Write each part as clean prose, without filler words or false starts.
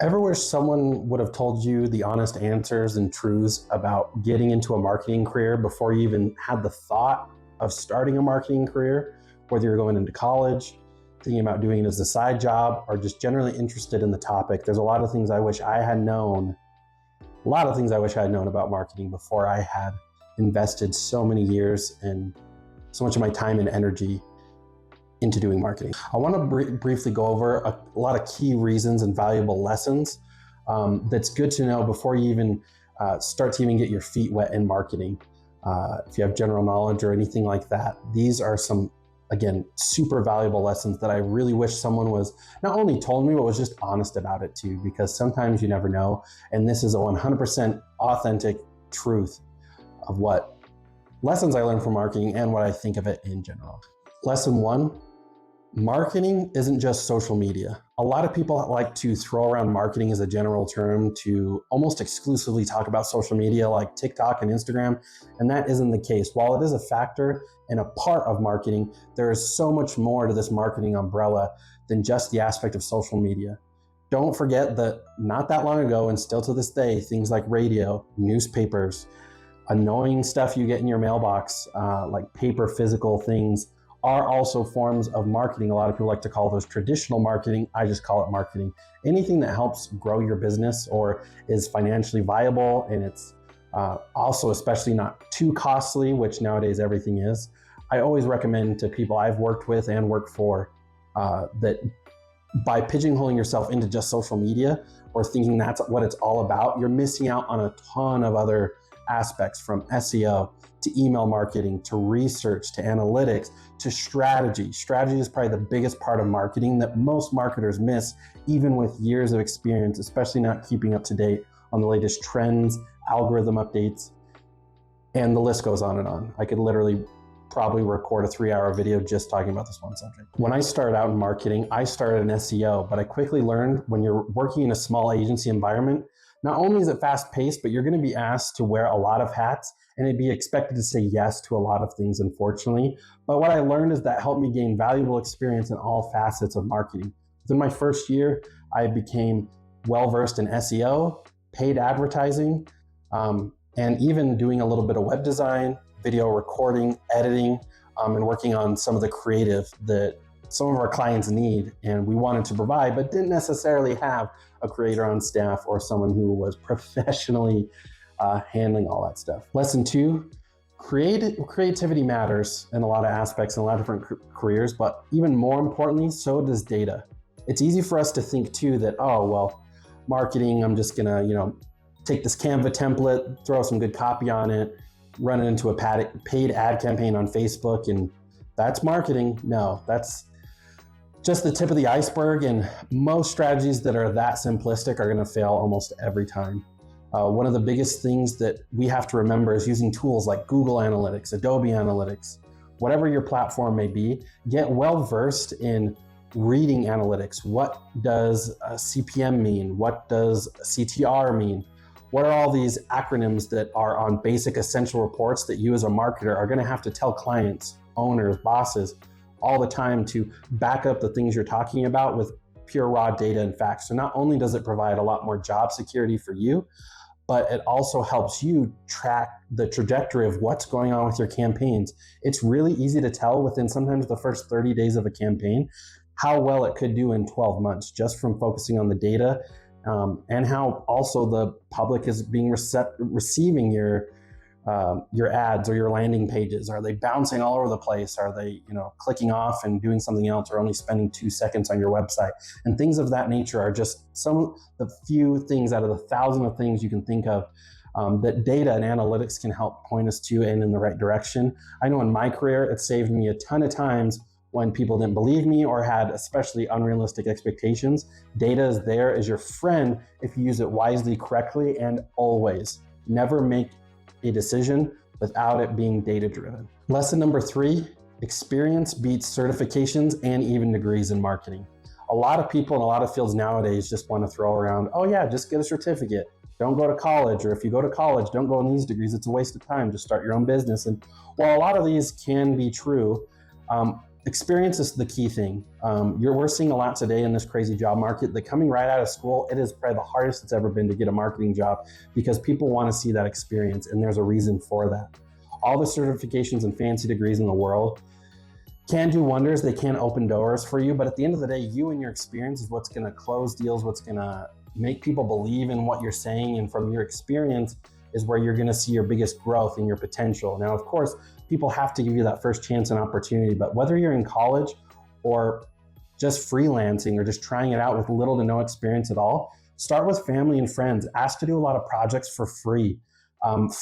Ever wish someone would have told you the honest answers and truths about getting into a marketing career before you even had the thought of starting a marketing career? Whether you're going into college, thinking about doing it as a side job, or just generally interested in the topic, there's a lot of things I wish I had known. A lot of things I wish I had known about marketing before I had invested so many years and so much of my time and energy into doing marketing. I want to briefly go over a lot of key reasons and valuable lessons that's good to know before you even start to even get your feet wet in marketing. If you have general knowledge or anything like that, these are some, again, super valuable lessons that I really wish someone was not only told me, but was just honest about it too, because sometimes you never know. And this is a 100% authentic truth of what lessons I learned from marketing and what I think of it in general. Lesson one, marketing isn't just social media. A lot of people like to throw around marketing as a general term to almost exclusively talk about social media like TikTok and Instagram, and that isn't the case. While it is a factor and a part of marketing, there is so much more to this marketing umbrella than just the aspect of social media. Don't forget that not that long ago, and still to this day, things like radio, newspapers, annoying stuff you get in your mailbox, like paper, physical things, are also forms of marketing. A lot of people like to call those traditional marketing. I just call it marketing. Anything that helps grow your business or is financially viable, and it's also especially not too costly, which nowadays everything is. I always recommend to people I've worked with and worked for that by pigeonholing yourself into just social media or thinking that's what it's all about, you're missing out on a ton of other aspects, from SEO to email marketing to research to analytics to strategy. Strategy is probably the biggest part of marketing that most marketers miss, even with years of experience, especially not keeping up to date on the latest trends, algorithm updates, and the list goes on and on. I could literally probably record a 3-hour video just talking about this one subject. When I started out in marketing, I started in SEO, but I quickly learned when you're working in a small agency environment, not only is it fast paced, but you're going to be asked to wear a lot of hats and it'd be expected to say yes to a lot of things, unfortunately. But what I learned is that helped me gain valuable experience in all facets of marketing. Within my first year, I became well-versed in SEO, paid advertising, and even doing a little bit of web design, video recording, editing, and working on some of the creative that some of our clients need and we wanted to provide, but didn't necessarily have a creator on staff or someone who was professionally handling all that stuff. Lesson two, creativity matters in a lot of aspects in a lot of different careers, but even more importantly, so does data. It's easy for us to think too that, oh, well, marketing, I'm just gonna, take this Canva template, throw some good copy on it, run it into a paid ad campaign on Facebook, and that's marketing. No, that's just the tip of the iceberg, and most strategies that are that simplistic are going to fail almost every time. One of the biggest things that we have to remember is using tools like Google Analytics, Adobe Analytics, whatever your platform may be. Get well versed in reading analytics. What does a CPM mean? What does a CTR mean? What are all these acronyms that are on basic essential reports that you as a marketer are going to have to tell clients, owners, bosses all the time to back up the things you're talking about with pure raw data and facts? So not only does it provide a lot more job security for you, but it also helps you track the trajectory of what's going on with your campaigns. It's really easy to tell within sometimes the first 30 days of a campaign how well it could do in 12 months just from focusing on the data, and how also the public is being receiving your ads or your landing pages. Are they bouncing all over the place? Are they, clicking off and doing something else, or only spending 2 seconds on your website? And things of that nature are just some of the few things out of the thousand of things you can think of that data and analytics can help point us to and in the right direction. I know in my career, it saved me a ton of times when people didn't believe me or had especially unrealistic expectations. Data is there as your friend if you use it wisely, correctly, and always. Never make a decision without it being data-driven. Lesson number 3, experience beats certifications and even degrees in marketing. A lot of people in a lot of fields nowadays just want to throw around, oh yeah, just get a certificate. Don't go to college, or if you go to college, don't go on these degrees. It's a waste of time. Just start your own business. And while a lot of these can be true, Experience is the key thing. We're seeing a lot today in this crazy job market that coming right out of school, it is probably the hardest it's ever been to get a marketing job because people want to see that experience, and there's a reason for that. All the certifications and fancy degrees in the world can do wonders. They can open doors for you, but at the end of the day, you and your experience is what's going to close deals, what's going to make people believe in what you're saying, and from your experience is where you're going to see your biggest growth and your potential. Now, of course, people have to give you that first chance and opportunity, but whether you're in college or just freelancing or just trying it out with little to no experience at all, start with family and friends. Ask to do a lot of projects for free.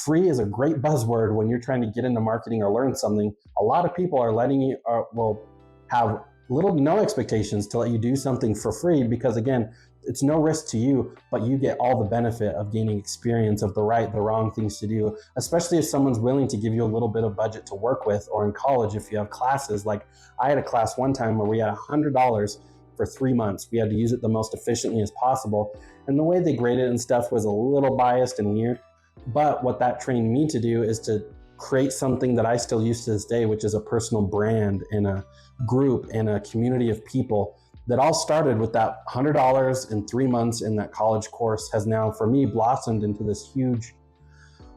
Free is a great buzzword when you're trying to get into marketing or learn something. A lot of people are letting you, will have little to no expectations to let you do something for free because, again, it's no risk to you, but you get all the benefit of gaining experience of the right, the wrong things to do, especially if someone's willing to give you a little bit of budget to work with, or in college, if you have classes. Like I had a class one time where we had $100 for 3 months. We had to use it the most efficiently as possible. And the way they graded it and stuff was a little biased and weird. But what that trained me to do is to create something that I still use to this day, which is a personal brand and a group and a community of people that all started with that $100 in 3 months in that college course has now, for me, blossomed into this huge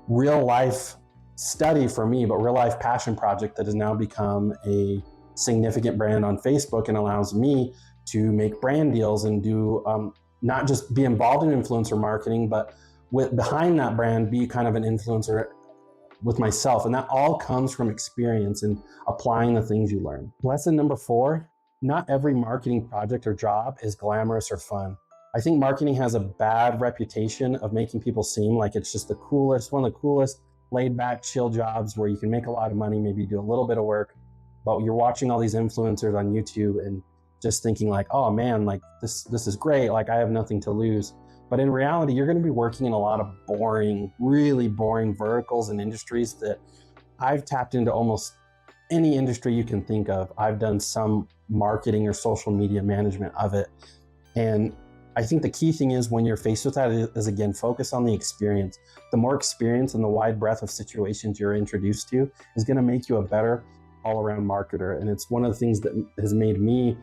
real life study for me, but real life passion project that has now become a significant brand on Facebook and allows me to make brand deals and do not just be involved in influencer marketing, but behind that brand, be kind of an influencer with myself. And that all comes from experience and applying the things you learn. Lesson number 4, not every marketing project or job is glamorous or fun. I think marketing has a bad reputation of making people seem like it's just one of the coolest, laid back, chill jobs where you can make a lot of money, maybe do a little bit of work, but you're watching all these influencers on YouTube and just thinking like, oh man, like this is great. Like I have nothing to lose. But in reality, you're going to be working in a lot of boring, really boring verticals and industries that I've tapped into almost any industry you can think of. I've done some marketing or social media management of it. And I think the key thing is when you're faced with that is again, focus on the experience. The more experience and the wide breadth of situations you're introduced to is going to make you a better all-around marketer. And it's one of the things that has made me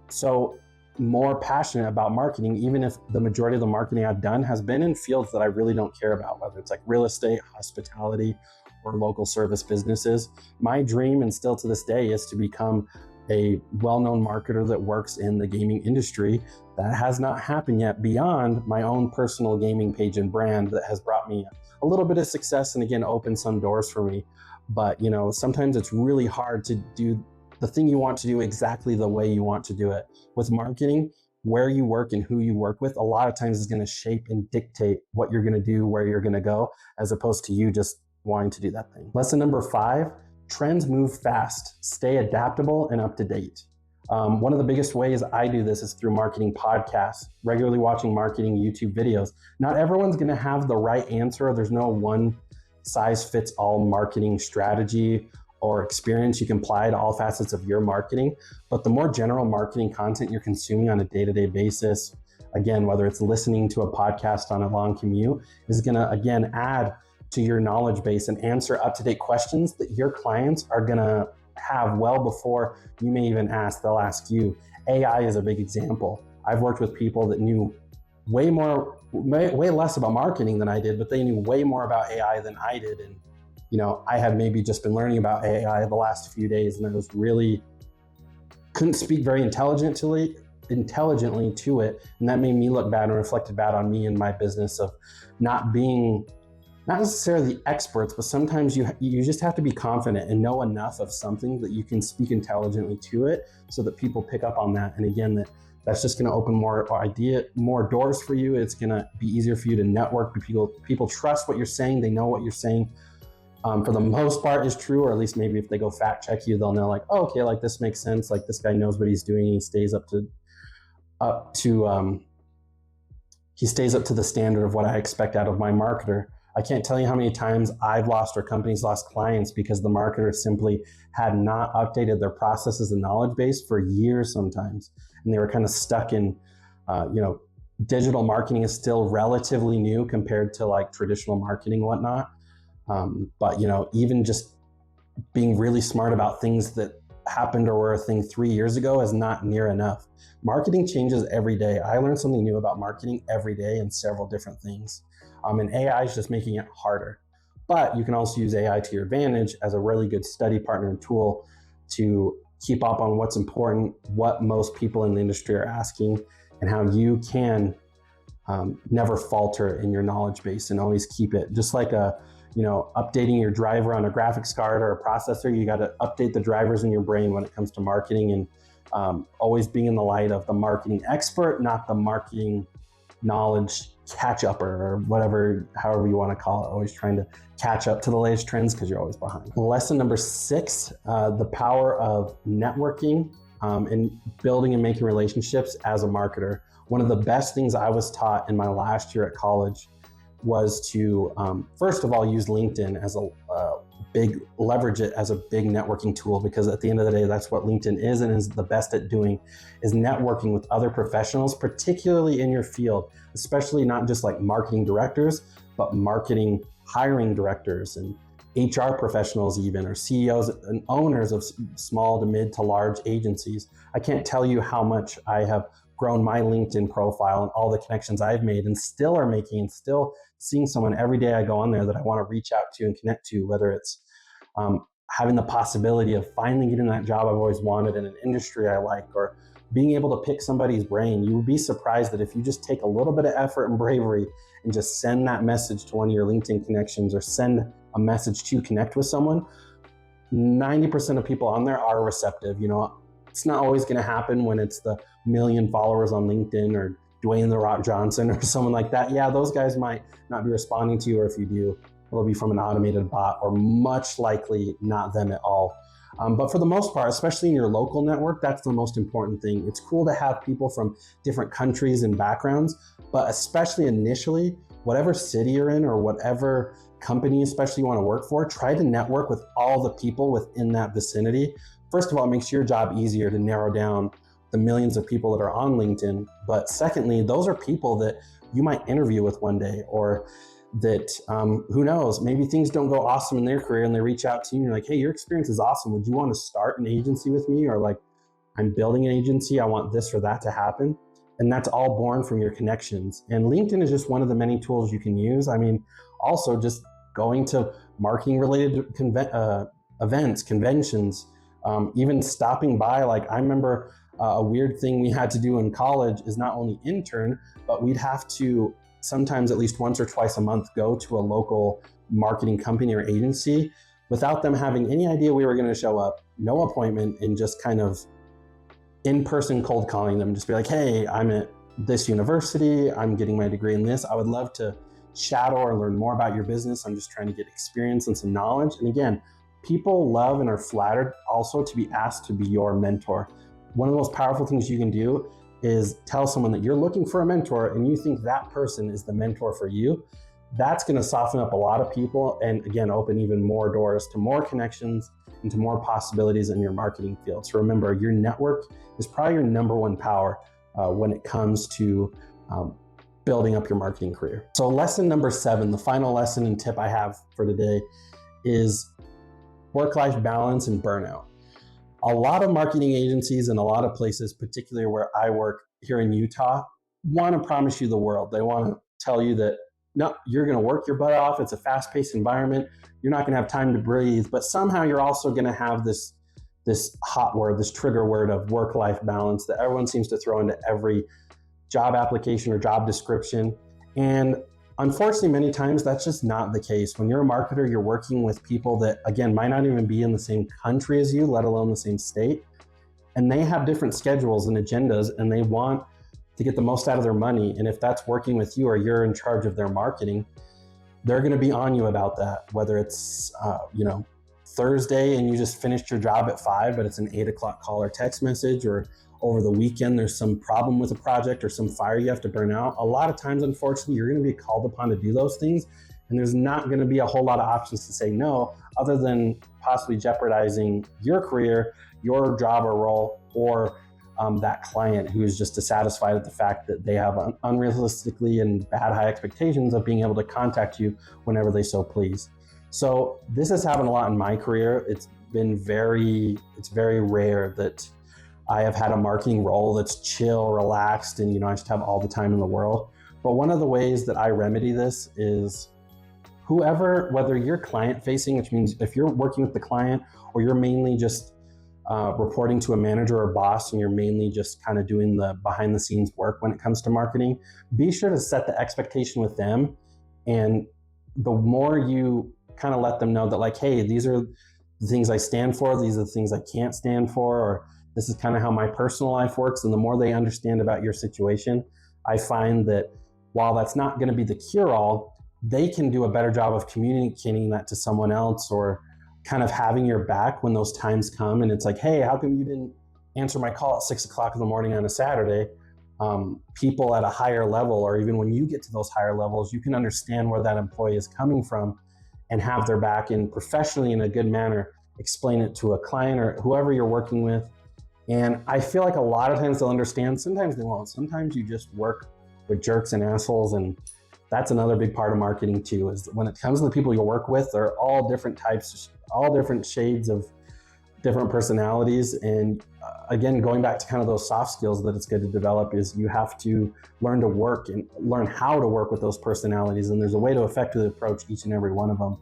so more passionate about marketing, even if the majority of the marketing I've done has been in fields that I really don't care about, whether it's like real estate, hospitality, or local service businesses. My dream, and still to this day, is to become a well-known marketer that works in the gaming industry. That has not happened yet beyond my own personal gaming page and brand that has brought me a little bit of success and again, opened some doors for me. But sometimes it's really hard to do the thing you want to do exactly the way you want to do it. With marketing, where you work and who you work with, a lot of times is going to shape and dictate what you're going to do, where you're going to go, as opposed to you just wanting to do that thing. Lesson number 5, trends move fast. Stay adaptable and up to date. One of the biggest ways I do this is through marketing podcasts, regularly watching marketing YouTube videos. Not everyone's going to have the right answer. There's no one size fits all marketing strategy or experience you can apply to all facets of your marketing. But the more general marketing content you're consuming on a day-to-day basis, again, whether it's listening to a podcast on a long commute, is going to, again, add to your knowledge base and answer up-to-date questions that your clients are going to have well before you may even ask. They'll ask you. AI is a big example. I've worked with people that knew way less about marketing than I did, but they knew way more about AI than I did. And I had maybe just been learning about AI the last few days, and I was really couldn't speak very intelligently to it. And that made me look bad and reflected bad on me and my business of not necessarily the experts, but sometimes you just have to be confident and know enough of something that you can speak intelligently to it so that people pick up on that. And again, that's just going to open more doors for you. It's going to be easier for you to network with people. People trust what you're saying. They know what you're saying. For the most part is true, or at least maybe if they go fact check you, they'll know like, oh, okay, like this makes sense. Like this guy knows what he's doing. He stays up to the standard of what I expect out of my marketer. I can't tell you how many times I've lost or companies lost clients because the marketer simply had not updated their processes and knowledge base for years sometimes. And they were kind of stuck in, digital marketing is still relatively new compared to like traditional marketing and whatnot. But even just being really smart about things that happened or were a thing 3 years ago is not near enough. Marketing changes every day. I learn something new about marketing every day in several different things. And AI is just making it harder. But you can also use AI to your advantage as a really good study partner and tool to keep up on what's important, what most people in the industry are asking, and how you can never falter in your knowledge base and always keep it. Just like updating your driver on a graphics card or a processor, you got to update the drivers in your brain when it comes to marketing, and always being in the light of the marketing expert, not the marketing knowledge catch-upper or whatever, however you want to call it, always trying to catch up to the latest trends because you're always behind. Lesson number 6, the power of networking and building and making relationships as a marketer. One of the best things I was taught in my last year at college was to, first of all, use LinkedIn as leverage it as a big networking tool, because at the end of the day, that's what LinkedIn is and is the best at doing, is networking with other professionals, particularly in your field, especially not just like marketing directors, but marketing hiring directors and HR professionals even, or CEOs and owners of small to mid to large agencies. I can't tell you how much I have grown my LinkedIn profile and all the connections I've made and still are making, and still seeing someone every day I go on there that I want to reach out to and connect to, whether it's having the possibility of finally getting that job I've always wanted in an industry I like, or being able to pick somebody's brain. You would be surprised that if you just take a little bit of effort and bravery and just send that message to one of your LinkedIn connections, or send a message to connect with someone, 90% of people on there are receptive. It's not always going to happen when it's the 1 million followers on LinkedIn or Dwayne "The Rock" Johnson or someone like that. Yeah, those guys might not be responding to you, or if you do, it'll be from an automated bot, or much likely not them at all. But for the most part, especially in your local network, that's the most important thing. It's cool to have people from different countries and backgrounds, but especially initially, whatever city you're in or whatever company especially you want to work for, try to network with all the people within that vicinity. First of all, it makes your job easier to narrow down the millions of people that are on LinkedIn. But secondly, those are people that you might interview with one day, or that, who knows, maybe things don't go awesome in their career and they reach out to you and you're like, hey, your experience is awesome. Would you want to start an agency with me? Or like, I'm building an agency, I want this or that to happen. And that's all born from your connections. And LinkedIn is just one of the many tools you can use. I mean, also just going to marketing related events, conventions, even stopping by. Like, I remember a weird thing we had to do in college is not only intern, but we'd have to sometimes at least once or twice a month go to a local marketing company or agency without them having any idea we were going to show up, no appointment, and just kind of in-person cold calling them, just be like, hey, I'm at this university, I'm getting my degree in this, I would love to shadow or learn more about your business, I'm just trying to get experience and some knowledge. And again, people love and are flattered also to be asked to be your mentor. One of the most powerful things you can do is tell someone that you're looking for a mentor and you think that person is the mentor for you. That's going to soften up a lot of people, and again, open even more doors to more connections and to more possibilities in your marketing field. So remember, your network is probably your number one power when it comes to building up your marketing career. So lesson number 7, the final lesson and tip I have for today, is work-life balance and burnout. A lot of marketing agencies and a lot of places, particularly where I work here in Utah, want to promise you the world. They want to tell you that, no, you're going to work your butt off. It's a fast-paced environment. You're not going to have time to breathe, but somehow you're also going to have this hot word, this trigger word of work-life balance that everyone seems to throw into every job application or job description. And unfortunately, many times that's just not the case. When you're a marketer, you're working with people that, again, might not even be in the same country as you, let alone the same state. And they have different schedules and agendas, and they want to get the most out of their money. And if that's working with you or you're in charge of their marketing, they're going to be on you about that. Whether it's, Thursday and you just finished your job at 5, but it's an 8 o'clock call or text message, or over the weekend there's some problem with a project or some fire you have to burn out. A lot of times, unfortunately, you're going to be called upon to do those things, and there's not going to be a whole lot of options to say no, other than possibly jeopardizing your career, your job or role, or that client who is just dissatisfied at the fact that they have unrealistically and bad high expectations of being able to contact you whenever they so please. So this has happened a lot in my career. It's it's very rare that I have had a marketing role that's chill, relaxed, and I just have all the time in the world. But one of the ways that I remedy this is whether you're client facing, which means if you're working with the client or you're mainly just reporting to a manager or boss and you're mainly just kind of doing the behind the scenes work when it comes to marketing, be sure to set the expectation with them. And the more you kind of let them know that, like, hey, these are the things I stand for, these are the things I can't stand for, or this is kind of how my personal life works. And the more they understand about your situation, I find that while that's not going to be the cure-all, they can do a better job of communicating that to someone else, or kind of having your back when those times come. And it's like, hey, how come you didn't answer my call at 6 o'clock in the morning on a Saturday? People at a higher level, or even when you get to those higher levels, you can understand where that employee is coming from and have their back, and professionally, in a good manner, explain it to a client or whoever you're working with. And I feel like a lot of times they'll understand, sometimes they won't. Sometimes you just work with jerks and assholes, and that's another big part of marketing too, is when it comes to the people you work with, they're all different types, all different shades of different personalities. And again, going back to kind of those soft skills that it's good to develop, is you have to learn to work and learn how to work with those personalities. And there's a way to effectively approach each and every one of them.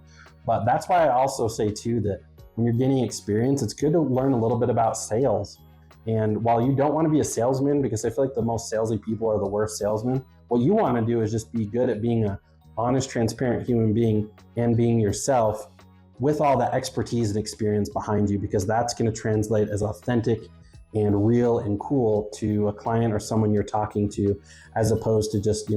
But that's why I also say too, that when you're gaining experience, it's good to learn a little bit about sales. And while you don't want to be a salesman, because I feel like the most salesy people are the worst salesmen, what you want to do is just be good at being an honest, transparent human being and being yourself with all the expertise and experience behind you, because that's going to translate as authentic and real and cool to a client or someone you're talking to, as opposed to just,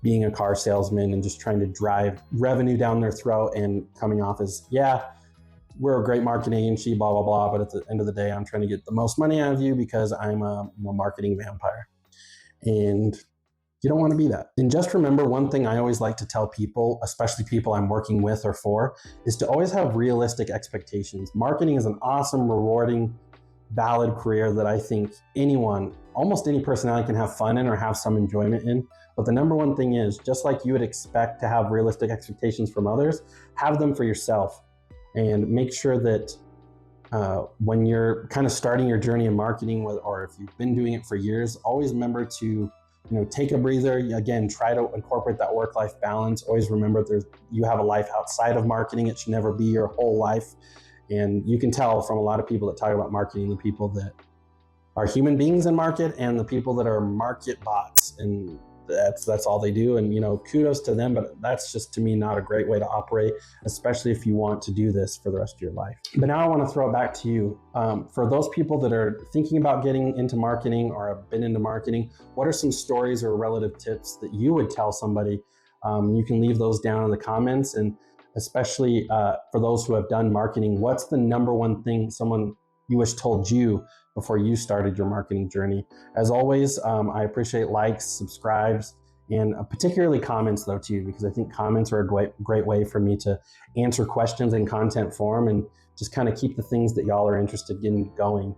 being a car salesman and just trying to drive revenue down their throat and coming off as, yeah, we're a great marketing agency, blah, blah, blah. But at the end of the day, I'm trying to get the most money out of you because I'm a marketing vampire. And you don't want to be that. And just remember, one thing I always like to tell people, especially people I'm working with or for, is to always have realistic expectations. Marketing is an awesome, rewarding, valid career that I think almost any personality can have fun in or have some enjoyment in. But the number one thing is, just like you would expect to have realistic expectations from others, have them for yourself. And make sure that when you're kind of starting your journey in marketing, or if you've been doing it for years, always remember to take a breather. Again, try to incorporate that work-life balance. Always remember you have a life outside of marketing. It should never be your whole life. And you can tell from a lot of people that talk about marketing, the people that are human beings in market and the people that are market bots. And that's all they do. And kudos to them, but that's just, to me, not a great way to operate, especially if you want to do this for the rest of your life. But now I want to throw it back to you. For those people that are thinking about getting into marketing or have been into marketing, what are some stories or relative tips that you would tell somebody? You can leave those down in the comments. And especially for those who have done marketing, what's the number one thing someone you wish told you before you started your marketing journey? As always, I appreciate likes, subscribes, and particularly comments though too, because I think comments are a great way for me to answer questions in content form and just kind of keep the things that y'all are interested in going.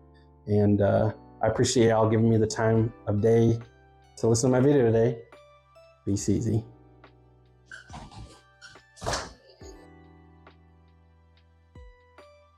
And I appreciate y'all giving me the time of day to listen to my video today. Be easy.